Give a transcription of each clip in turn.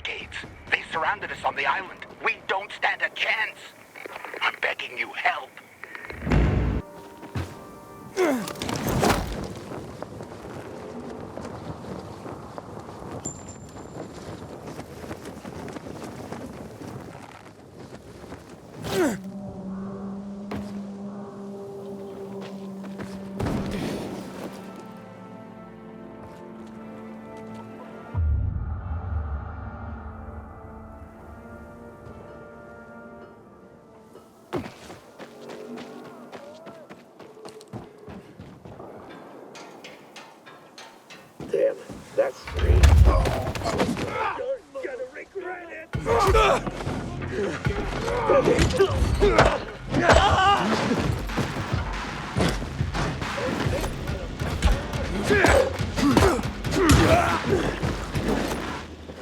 decades. They surrounded us on the island. We don't stand a chance. I'm begging you, help. Damn, that's three. You're gonna regret it.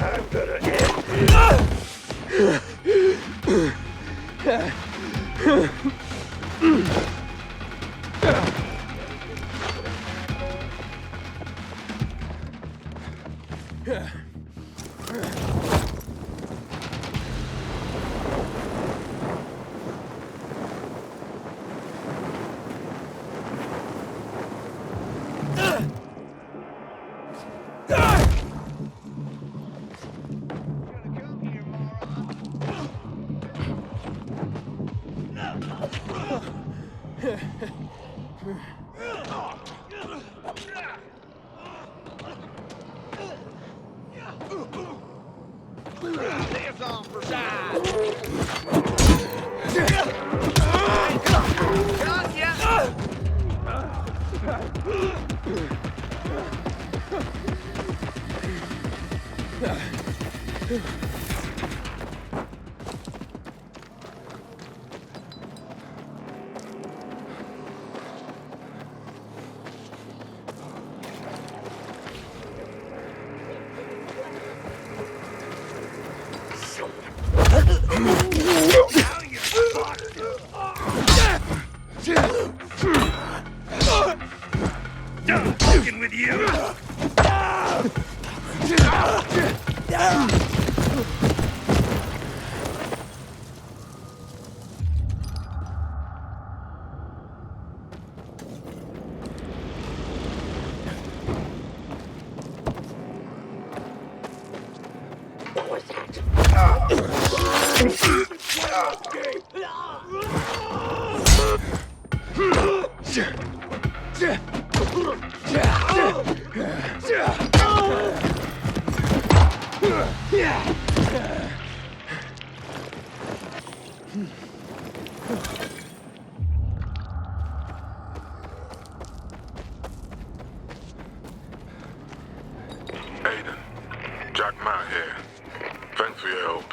I'm gonna Lives on for size. Got ya. done fucking with you. What was that? Aiden, Jack Matt here. Thanks for your help.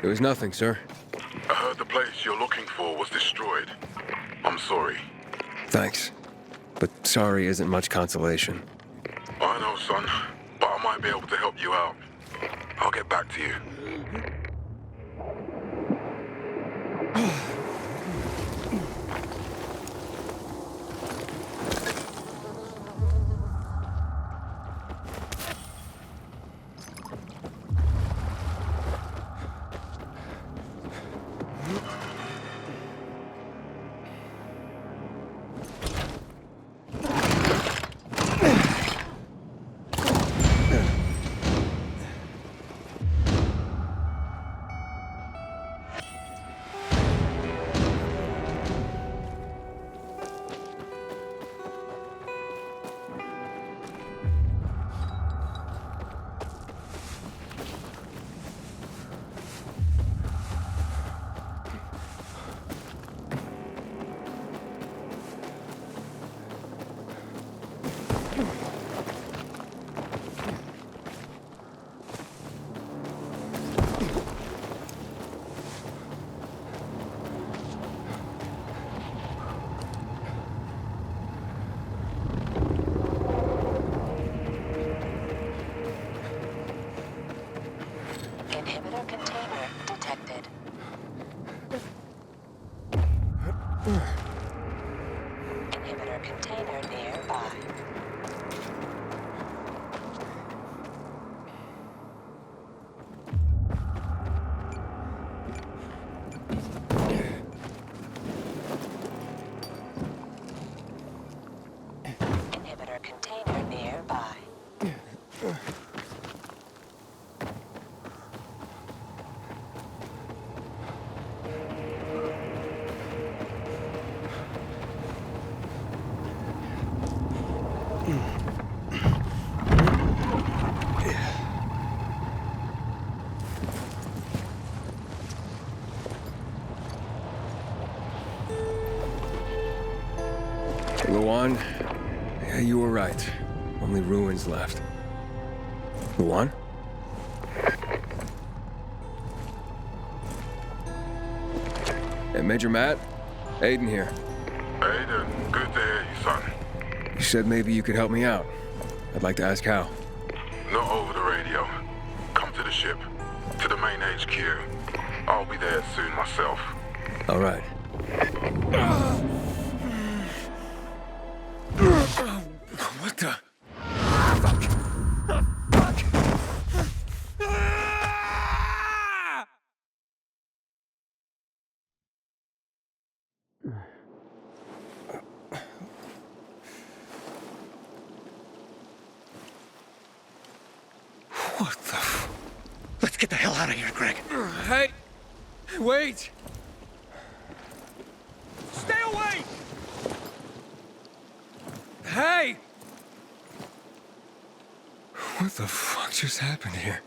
It was nothing, sir. I heard the place you're looking for was destroyed. I'm sorry. Thanks. But sorry isn't much consolation. I know, son, but I might be able to help you out. I'll get back to you. Inhibitor container detected. Inhibitor container nearby. Luan, yeah, you were right. Only ruins left. Luan? Hey, Major Matt? Aiden here. Aiden, good to hear you, son. You said maybe you could help me out. I'd like to ask how. Not over the radio. Come to the ship. To the main HQ. I'll be there soon myself. All right. What the? What the? Let's get the hell out of here, Greg. Hey! Wait! Stay away! Hey! What the fuck just happened here?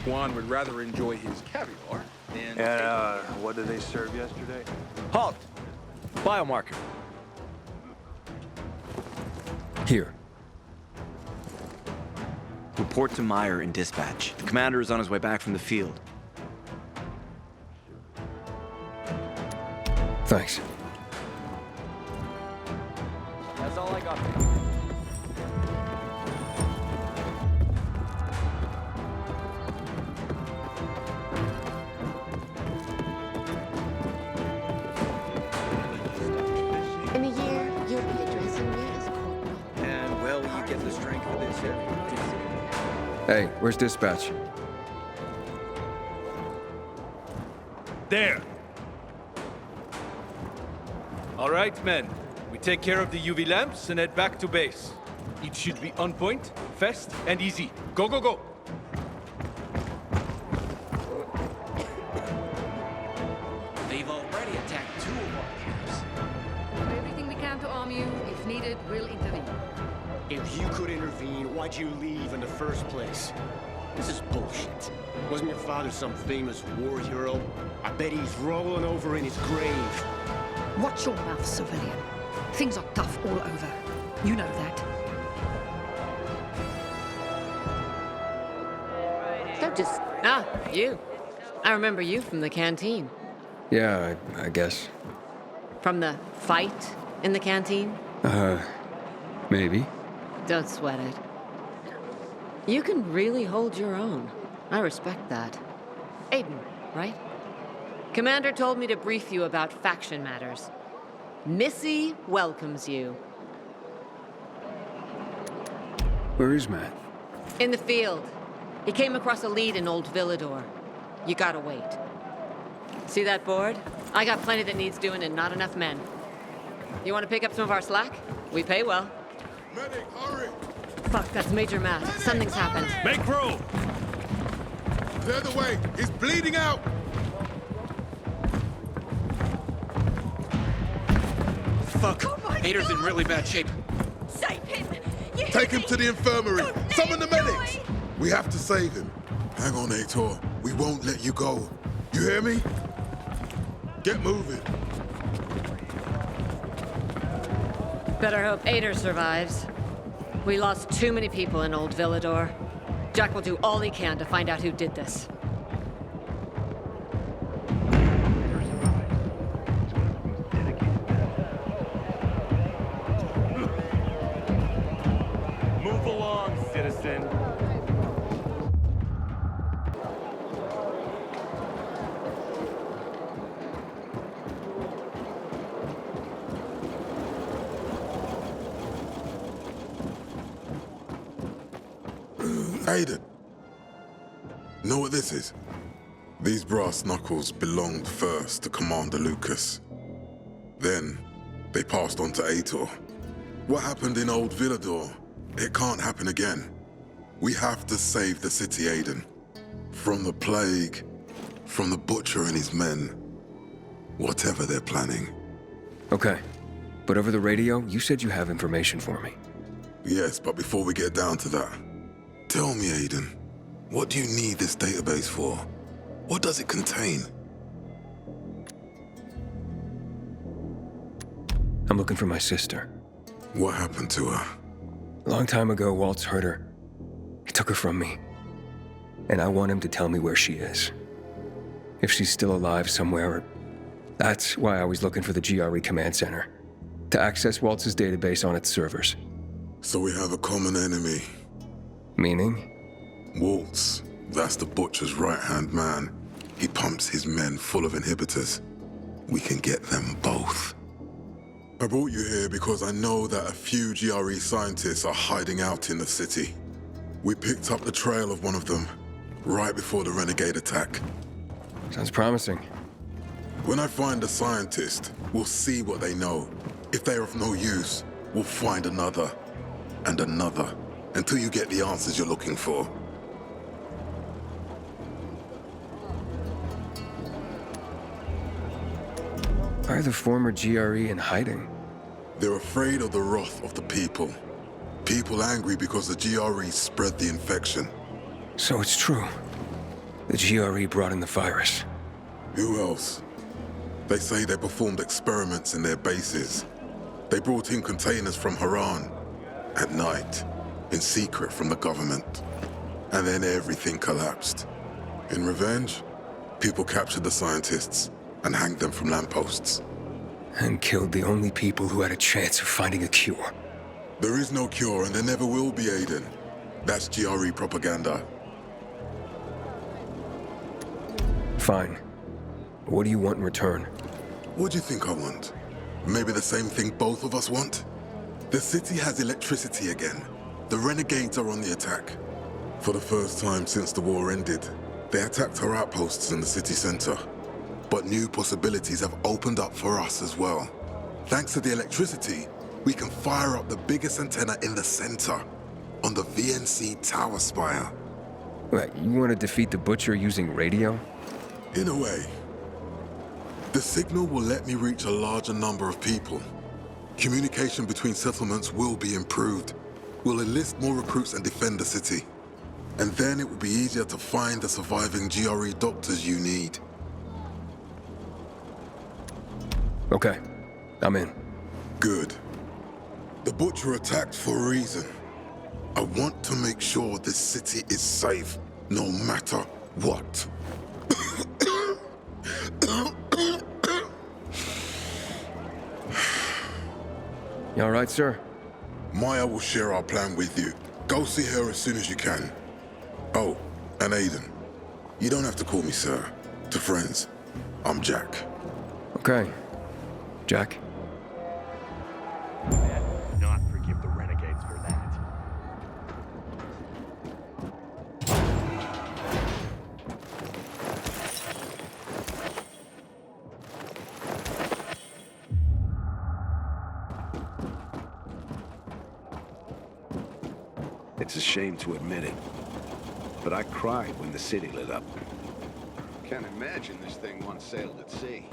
Juan would rather enjoy his caviar than... And, what did they serve yesterday? Halt! Biomarker. Here. Report to Meyer in dispatch. The commander is on his way back from the field. Thanks. That's all I got. In a year, you'll be addressing me as corporal. And, well, you get the strength of this here. Hey, where's dispatch? There. All right, men. We take care of the UV lamps and head back to base. It should be on point, fast, and easy. Go, go, go! They've already attacked 2 of our camps. Do everything we can to arm you. If needed, we'll intervene. If you could intervene, why'd you leave in the first place? This is bullshit. Wasn't your father some famous war hero? I bet he's rolling over in his grave. Watch your mouth, civilian. Things are tough all over. You know that. Don't just... Ah, you. I remember you from the canteen. Yeah, I guess. From the fight in the canteen? Maybe. Don't sweat it. You can really hold your own. I respect that. Aiden, right? Commander told me to brief you about faction matters. Missy welcomes you. Where is Matt? In the field. He came across a lead in Old Villador. You gotta wait. See that board? I got plenty that needs doing and not enough men. You want to pick up some of our slack? We pay well. Medic, hurry! Fuck, that's Major Matt. Something's happened. Make room! Clear the way! He's bleeding out! Look, Hader's in really bad shape. Save him! Take him to the infirmary! Summon the medics! We have to save him. Hang on, Aitor. We won't let you go. You hear me? Get moving. Better hope Ader survives. We lost too many people in Old Villador. Jack will do all he can to find out who did this. Move along, citizen. Aiden. Know what this is? These brass knuckles belonged first to Commander Lucas. Then, they passed on to Aitor. What happened in Old Villador, it can't happen again. We have to save the city, Aiden. From the plague, from the Butcher and his men. Whatever they're planning. Okay. But over the radio, you said you have information for me. Yes, but before we get down to that, tell me, Aiden, what do you need this database for? What does it contain? I'm looking for my sister. What happened to her? A long time ago, Waltz hurt her. He took her from me. And I want him to tell me where she is. If she's still alive somewhere. That's why I was looking for the GRE command center. To access Waltz's database on its servers. So we have a common enemy. Meaning? Waltz. That's the Butcher's right-hand man. He pumps his men full of inhibitors. We can get them both. I brought you here because I know that a few GRE scientists are hiding out in the city. We picked up the trail of one of them, right before the Renegade attack. Sounds promising. When I find a scientist, we'll see what they know. If they're of no use, we'll find another, and another, until you get the answers you're looking for. Why are the former GRE in hiding? They're afraid of the wrath of the people. People angry because the GRE spread the infection. So it's true. The GRE brought in the virus. Who else? They say they performed experiments in their bases. They brought in containers from Haran. At night. In secret from the government. And then everything collapsed. In revenge, people captured the scientists and hanged them from lampposts. And killed the only people who had a chance of finding a cure. There is no cure and there never will be, Aiden. That's GRE propaganda. Fine. What do you want in return? What do you think I want? Maybe the same thing both of us want? The city has electricity again. The Renegades are on the attack. For the first time since the war ended, they attacked our outposts in the city center. But new possibilities have opened up for us as well. Thanks to the electricity, we can fire up the biggest antenna in the center, on the VNC tower spire. What, you want to defeat the Butcher using radio? In a way. The signal will let me reach a larger number of people. Communication between settlements will be improved. We'll enlist more recruits and defend the city. And then it will be easier to find the surviving GRE doctors you need. Okay, I'm in. Good. The Butcher attacked for a reason. I want to make sure this city is safe, no matter what. You all right, sir? Maya will share our plan with you. Go see her as soon as you can. Oh, and Aiden. You don't have to call me sir. To friends, I'm Jack. Okay. Jack? Not forgive the Renegades for that. It's a shame to admit it, but I cried when the city lit up. Can't imagine this thing once sailed at sea.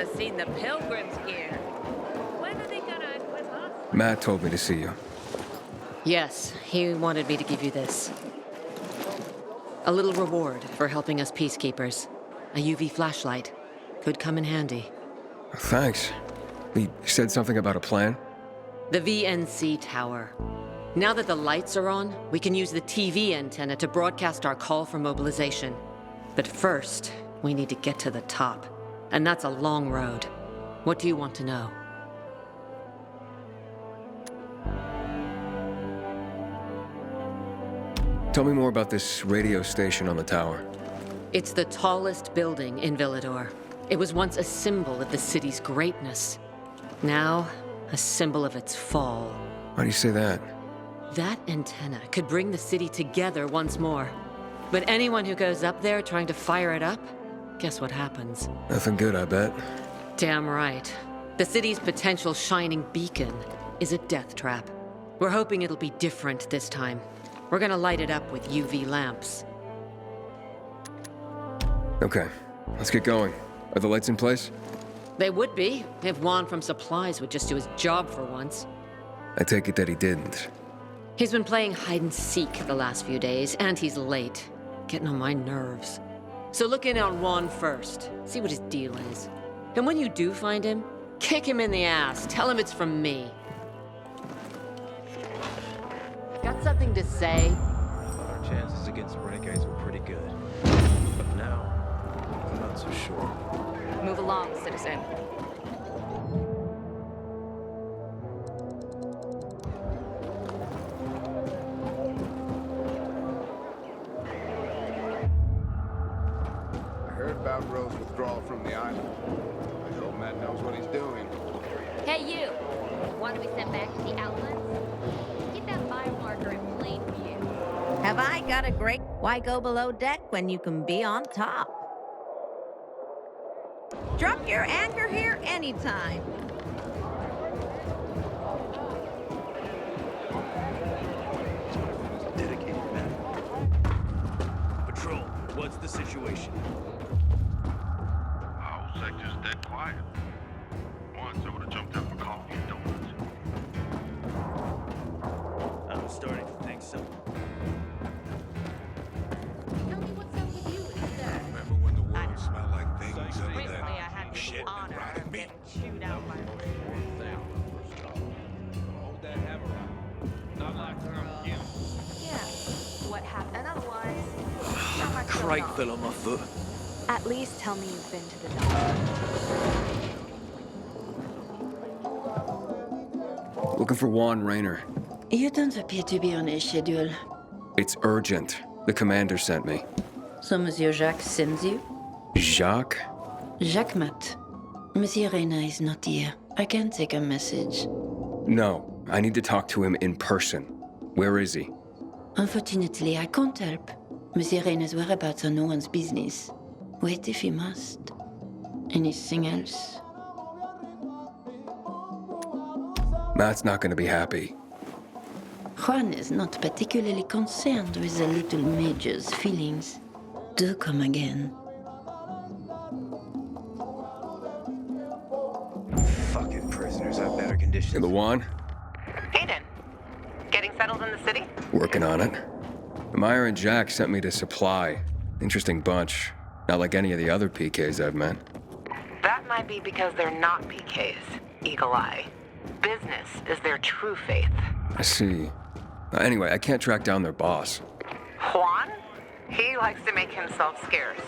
have seen the pilgrims here. When are they gonna equip us? Matt told me to see you. Yes, he wanted me to give you this. A little reward for helping us peacekeepers. A UV flashlight. Could come in handy. Thanks. He said something about a plan? The VNC tower. Now that the lights are on, we can use the TV antenna to broadcast our call for mobilization. But first, we need to get to the top. And that's a long road. What do you want to know? Tell me more about this radio station on the tower. It's the tallest building in Villador. It was once a symbol of the city's greatness. Now, a symbol of its fall. Why do you say that? That antenna could bring the city together once more. But anyone who goes up there trying to fire it up, guess what happens? Nothing good, I bet. Damn right. The city's potential shining beacon is a death trap. We're hoping it'll be different this time. We're gonna light it up with UV lamps. Okay, let's get going. Are the lights in place? They would be, if Juan from Supplies would just do his job for once. I take it that he didn't. He's been playing hide and seek the last few days, and he's late. Getting on my nerves. So look in on Juan first. See what his deal is. And when you do find him, kick him in the ass. Tell him it's from me. Got something to say? Our chances against the renegades were pretty good. But now, I'm not so sure. Move along, citizen. I heard about Rose's withdrawal from the island. I hope Matt knows what he's doing. Hey, you! Want to be sent back to the outlets? Get that biomarker in plain view. Have I got a great... Why go below deck when you can be on top? Drop your anchor here anytime. Dedicated men. Patrol, what's the situation? Our sector's dead quiet. Once I would have jumped out for coffee and donuts. I'm starting to think so. Tell me what's up with you instead. Remember when the world smelled like things other Recently, than I had the shit honor and rotting of meat? getting chewed out by Hold that hammer out. Not like her. Yeah. What happened? And otherwise, not much going Crate on. fell on my foot. At least tell me you've been to the doctor. Looking for Juan Raynor. You don't appear to be on a schedule. It's urgent. The commander sent me. So Monsieur Jacques sends you? Jacques? Jacques Mat. Monsieur Reyna is not here. I can't take a message. No, I need to talk to him in person. Where is he? Unfortunately, I can't help. Monsieur Reyna's whereabouts are no one's business. Wait if he must. Anything else? Matt's not gonna be happy. Juan is not particularly concerned with the little major's feelings. Do come again. Fucking prisoners have better conditions. In the Juan? Aiden, getting settled in the city? Working on it. Meyer and Jack sent me to Supply. Interesting bunch. Not like any of the other PKs I've met. That might be because they're not PKs, Eagle Eye. Business is their true faith. I see. Anyway, I can't track down their boss. Juan? He likes to make himself scarce.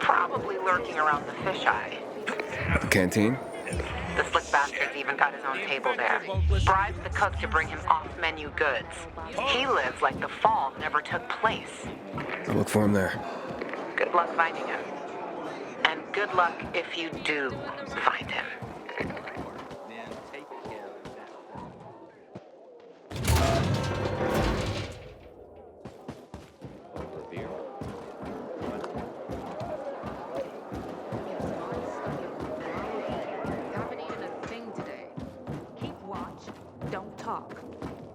Probably lurking around the fisheye. The canteen? The slick bastard's even got his own table there. Bribes the cook to bring him off-menu goods. He lives like the fall never took place. I'll look for him there. Good luck finding him. And good luck if you do find him.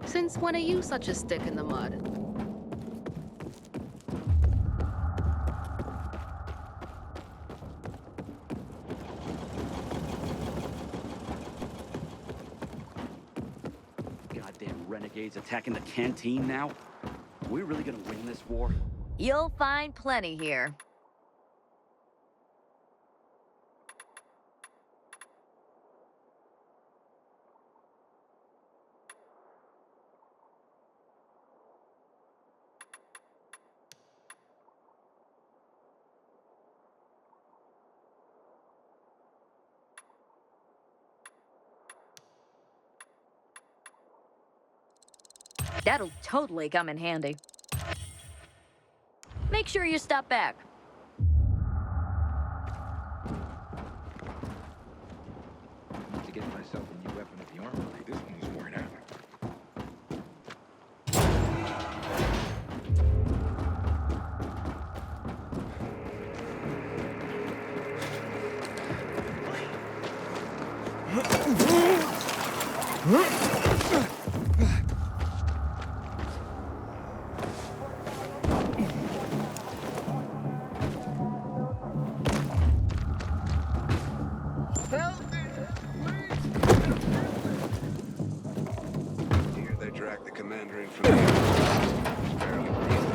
Since when are you such a stick in the mud? Goddamn renegades attacking the canteen now? Are we really gonna win this war? You'll find plenty here. That'll totally come in handy. Make sure you stop back. To get myself a new weapon of the armory, this one's worn out. Here they drag the commander in from the air. He's barely breathing.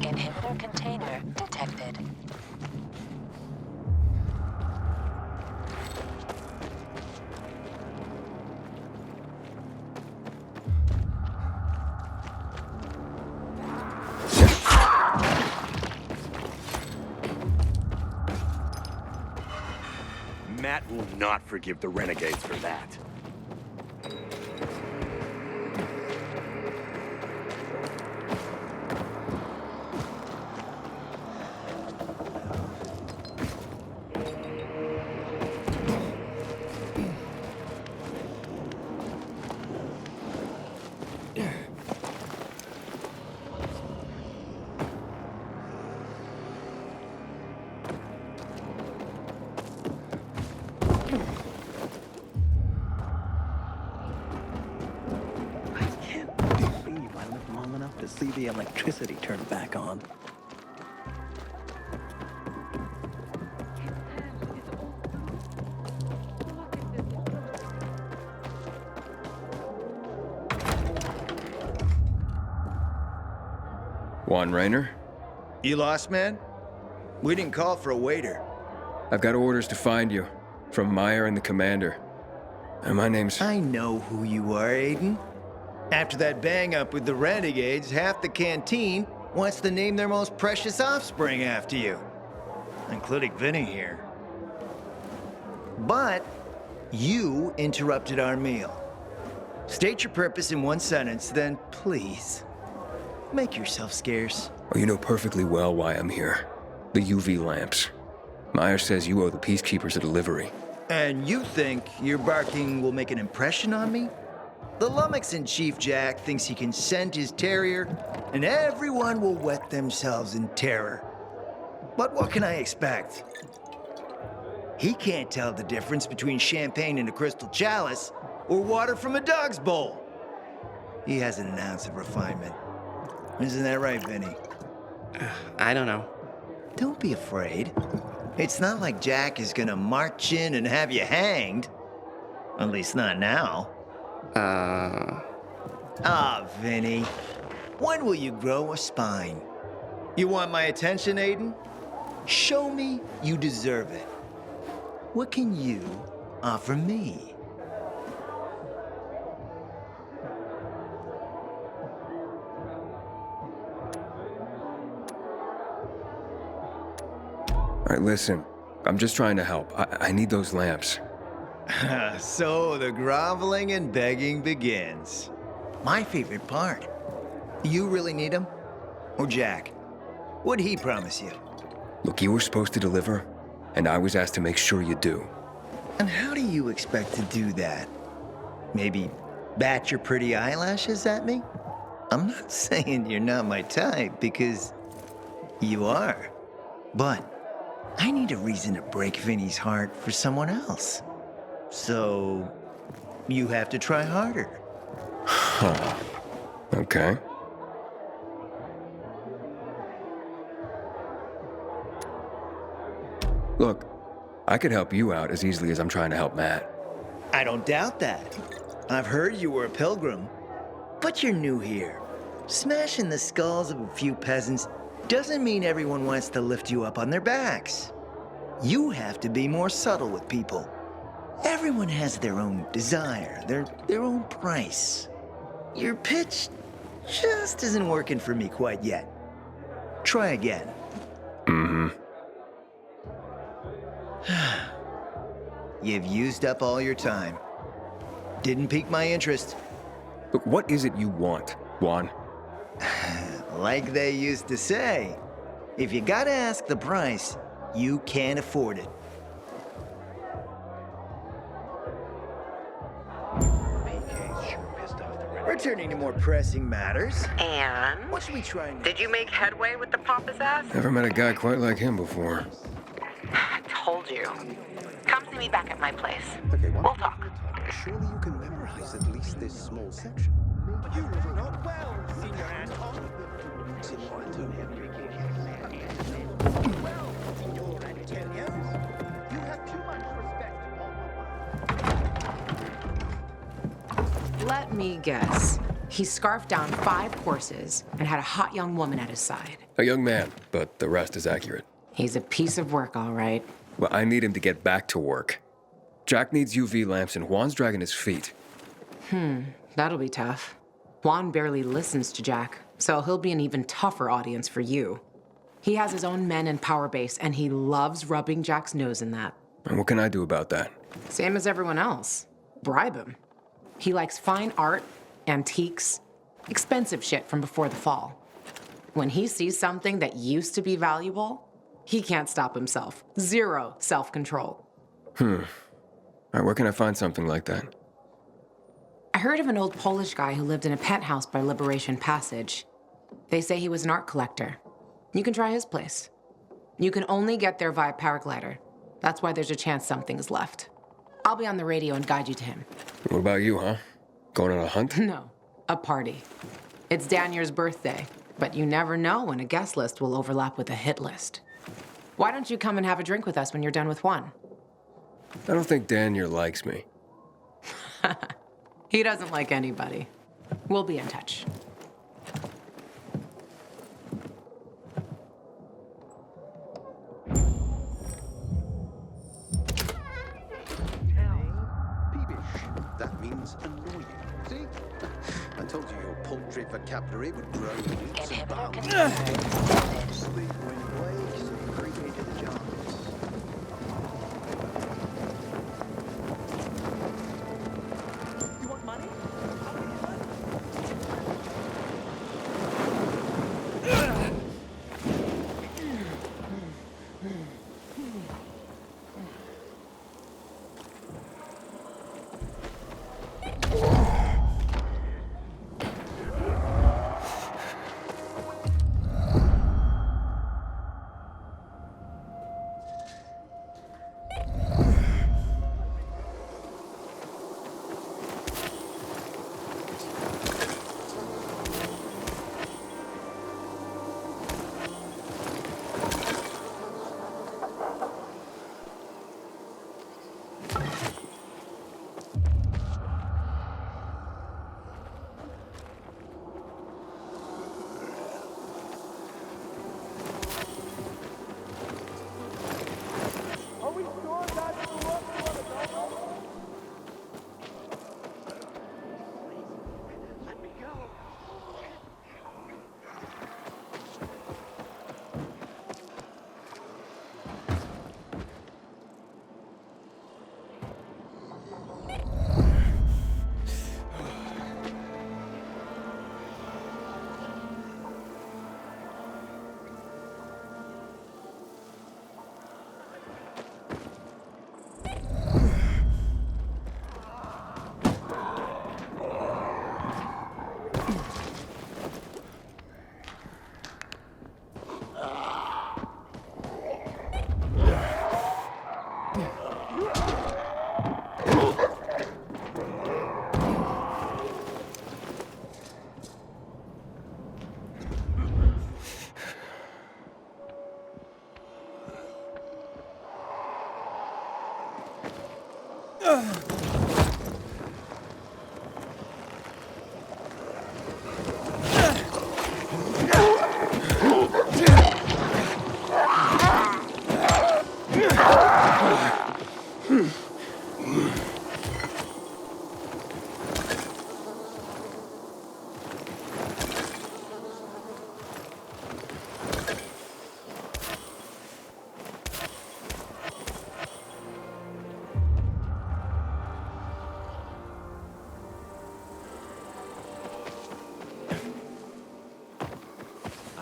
Inhibitor container detected. Matt will not forgive the renegades for that. To see the electricity turn back on. Juan Raynor? You lost, man? We didn't call for a waiter. I've got orders to find you, from Meyer and the commander. And my name's... I know who you are, Aiden. After that bang-up with the renegades, half the canteen wants to name their most precious offspring after you. Including Vinny here. But you interrupted our meal. State your purpose in one sentence, then please, make yourself scarce. Oh, you know perfectly well why I'm here. The UV lamps. Meyer says you owe the Peacekeepers a delivery. And you think your barking will make an impression on me? The lummox-in-chief Jack thinks he can scent his terrier, and everyone will wet themselves in terror. But what can I expect? He can't tell the difference between champagne in a crystal chalice or water from a dog's bowl. He hasn't an ounce of refinement. Isn't that right, Vinny? I don't know. Don't be afraid. It's not like Jack is gonna march in and have you hanged. At least not now. Vinny. When will you grow a spine? You want my attention, Aiden? Show me you deserve it. What can you offer me? All right, listen. I'm just trying to help. I need those lamps. So the groveling and begging begins. My favorite part. You really need them? Or Jack? What'd he promise you? Look, you were supposed to deliver, and I was asked to make sure you do. And how do you expect to do that? Maybe bat your pretty eyelashes at me? I'm not saying you're not my type, because you are. But I need a reason to break Vinny's heart for someone else. So you have to try harder. Huh. Okay. Look, I could help you out as easily as I'm trying to help Matt. I don't doubt that. I've heard you were a pilgrim, but you're new here. Smashing the skulls of a few peasants doesn't mean everyone wants to lift you up on their backs. You have to be more subtle with people. Everyone has their own desire, their own price. Your pitch just isn't working for me quite yet. Try again. Mm-hmm. You've used up all your time. Didn't pique my interest. But what is it you want, Juan? Like they used to say, if you gotta ask the price, you can't afford it. Returning to more pressing matters. And? What should we try next? Did you make headway with the Papa's ass? Never met a guy quite like him before. I told you. Come see me back at my place. Okay, We'll talk. Surely you can memorize at least this small section. You are not well, Senior Anton. Well, Signor Antonio, you have too much respect. Let me guess. He scarfed down 5 courses and had a hot young woman at his side. A young man, but the rest is accurate. He's a piece of work, all right. Well, I need him to get back to work. Jack needs UV lamps and Juan's dragging his feet. That'll be tough. Juan barely listens to Jack, so he'll be an even tougher audience for you. He has his own men and power base, and he loves rubbing Jack's nose in that. And what can I do about that? Same as everyone else. Bribe him. He likes fine art, antiques, expensive shit from before the fall. When he sees something that used to be valuable, he can't stop himself. 0 self-control. All right, where can I find something like that? I heard of an old Polish guy who lived in a penthouse by Liberation Passage. They say he was an art collector. You can try his place. You can only get there via paraglider. That's why there's a chance something's left. I'll be on the radio and guide you to him. What about you, huh? Going on a hunt? No, a party. It's Danier's birthday, but you never know when a guest list will overlap with a hit list. Why don't you come and have a drink with us when you're done with one? I don't think Danier likes me. He doesn't like anybody. We'll be in touch. That means annoying. See? I told you your paltry vocabulary would grow leaps and bounds. Sleep when wakes and creepy to the jobs. You want money?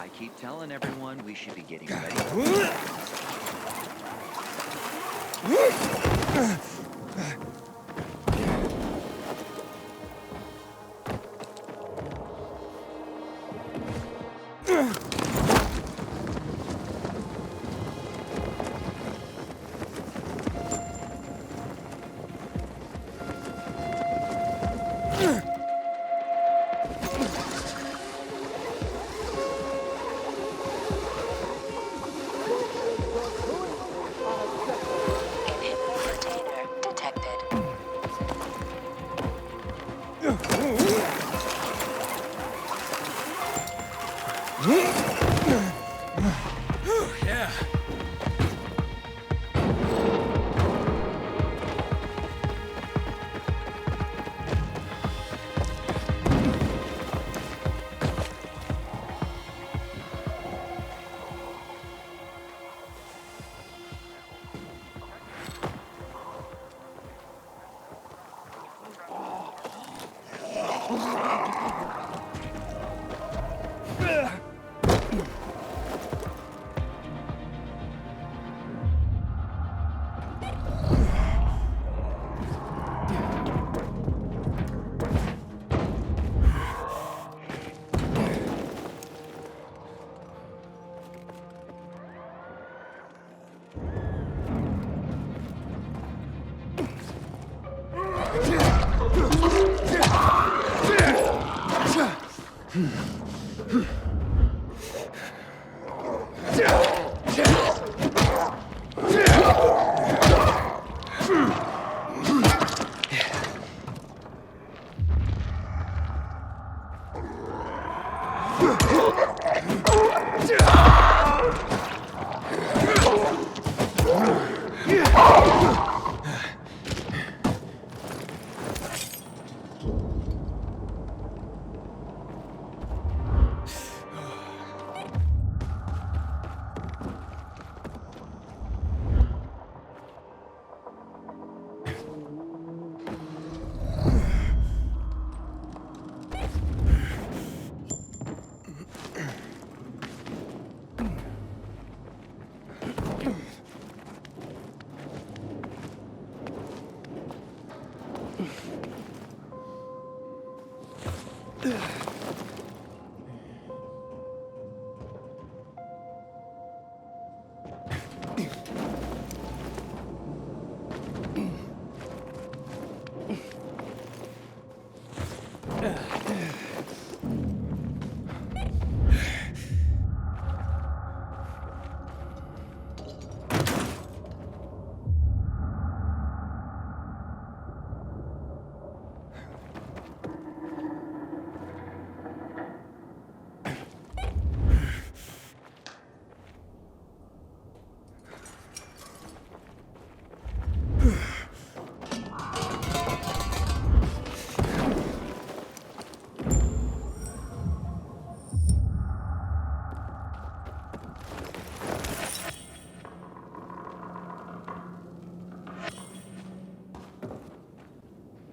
I keep telling everyone we should be getting ready. Yeah.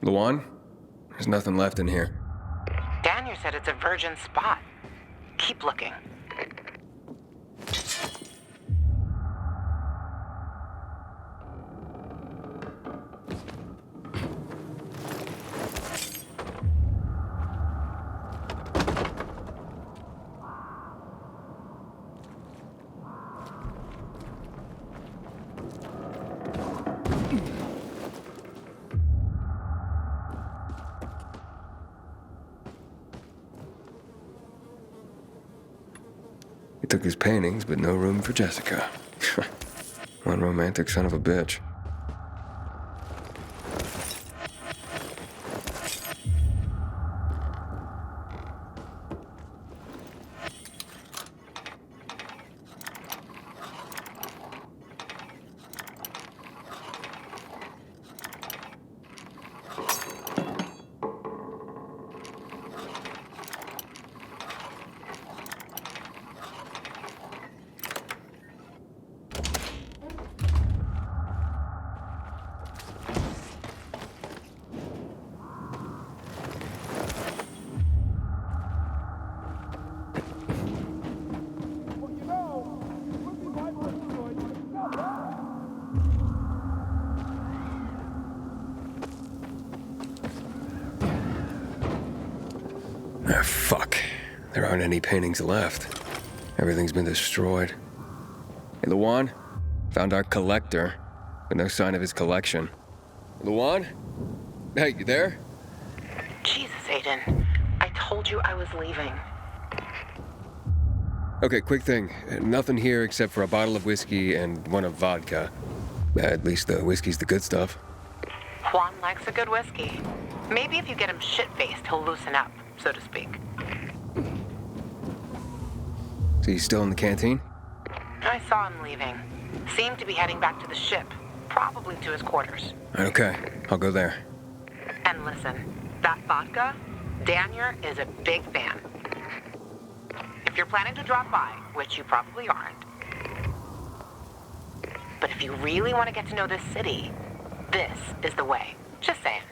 Luan? There's nothing left in here. Daniel said it's a virgin spot. Keep looking. He took his paintings, but no room for Jessica. One romantic son of a bitch. Ah, fuck. There aren't any paintings left. Everything's been destroyed. Hey, Luan? Found our collector, but no sign of his collection. Luan? Hey, you there? Jesus, Aiden. I told you I was leaving. Okay, quick thing. Nothing here except for a bottle of whiskey and one of vodka. At least the whiskey's the good stuff. Juan likes a good whiskey. Maybe if you get him shit-faced, he'll loosen up, so to speak. So he's still in the canteen? I saw him leaving. Seemed to be heading back to the ship, probably to his quarters. Okay, I'll go there. And listen, that vodka, Daniel is a big fan. If you're planning to drop by, which you probably aren't, but if you really want to get to know this city, this is the way. Just saying.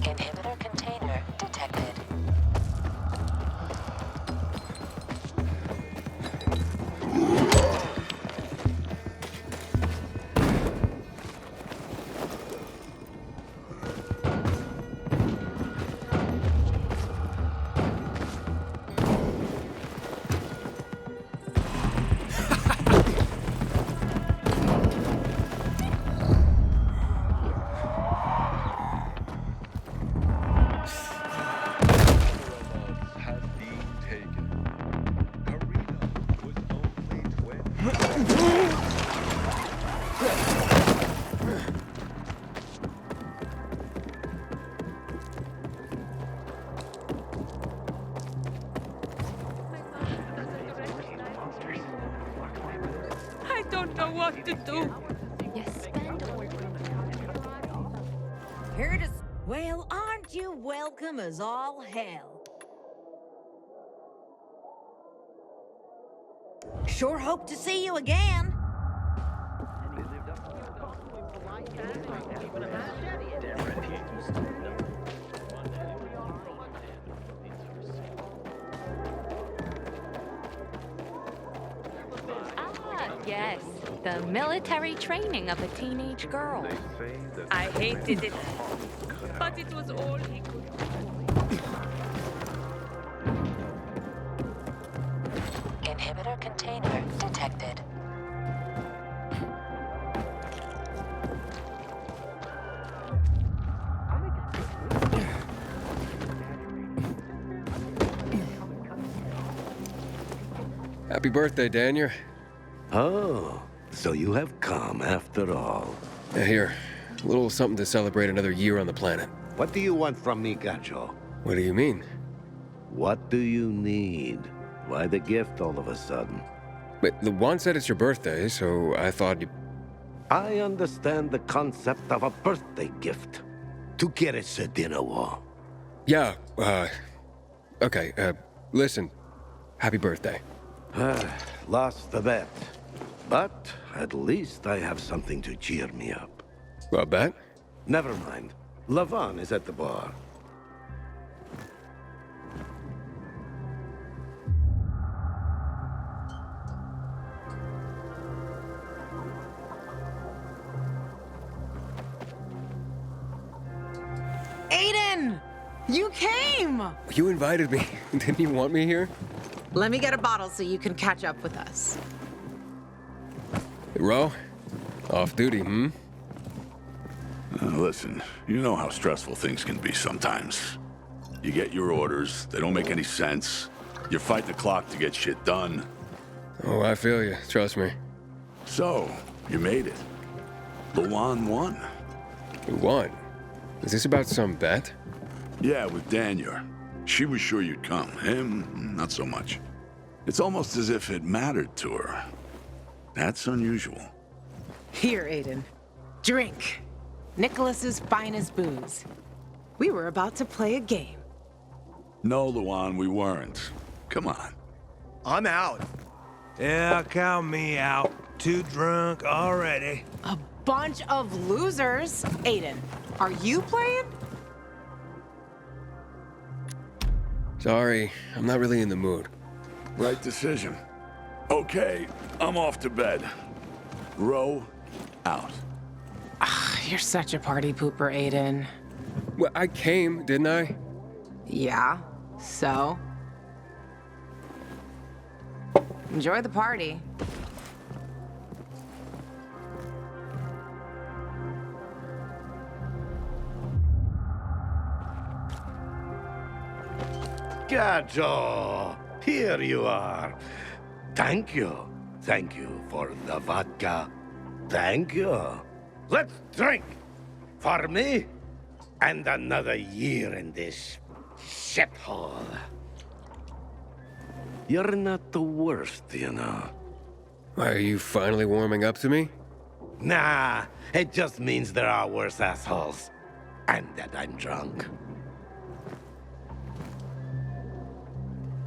Inhibitor container detected. I don't know what to do. Yes, Here to... Well, aren't you welcome as all hell? Sure hope to see you again. Yes, the military training of a teenage girl. I hated it, but it was all he could do. Inhibitor container detected. Happy birthday, Daniel. Oh, so you have come after all. Here, a little something to celebrate another year on the planet. What do you want from me, Gajo? What do you mean? What do you need? Why the gift all of a sudden? But Luan said it's your birthday, so I thought you... I understand the concept of a birthday gift. Tu quieres a dinner war? Yeah, okay, listen. Happy birthday. Lost the bet. But at least I have something to cheer me up. A bet? Never mind. Lavon is at the bar. Aiden! You came! You invited me. Didn't you want me here? Let me get a bottle so you can catch up with us. Hey, Ro? Off duty, hmm? Listen, you know how stressful things can be sometimes. You get your orders, they don't make any sense. You fight the clock to get shit done. Oh, I feel you. Trust me. So, you made it. Luan won. Who won? Is this about some bet? Yeah, with Daniel. She was sure you'd come. Him, not so much. It's almost as if it mattered to her. That's unusual. Here, Aiden. Drink. Nicholas's finest booze. We were about to play a game. No, Luan, we weren't. Come on. I'm out. Yeah, count me out. Too drunk already. A bunch of losers. Aiden, are you playing? Sorry, I'm not really in the mood. Right decision. Okay, I'm off to bed. Row out. You're such a party pooper, Aiden. Well, I came, didn't I? Yeah, so? Enjoy the party. Gajo, here you are. Thank you. Thank you for the vodka. Thank you. Let's drink. For me, and another year in this shithole. You're not the worst, you know. Why, are you finally warming up to me? Nah, it just means there are worse assholes. And that I'm drunk.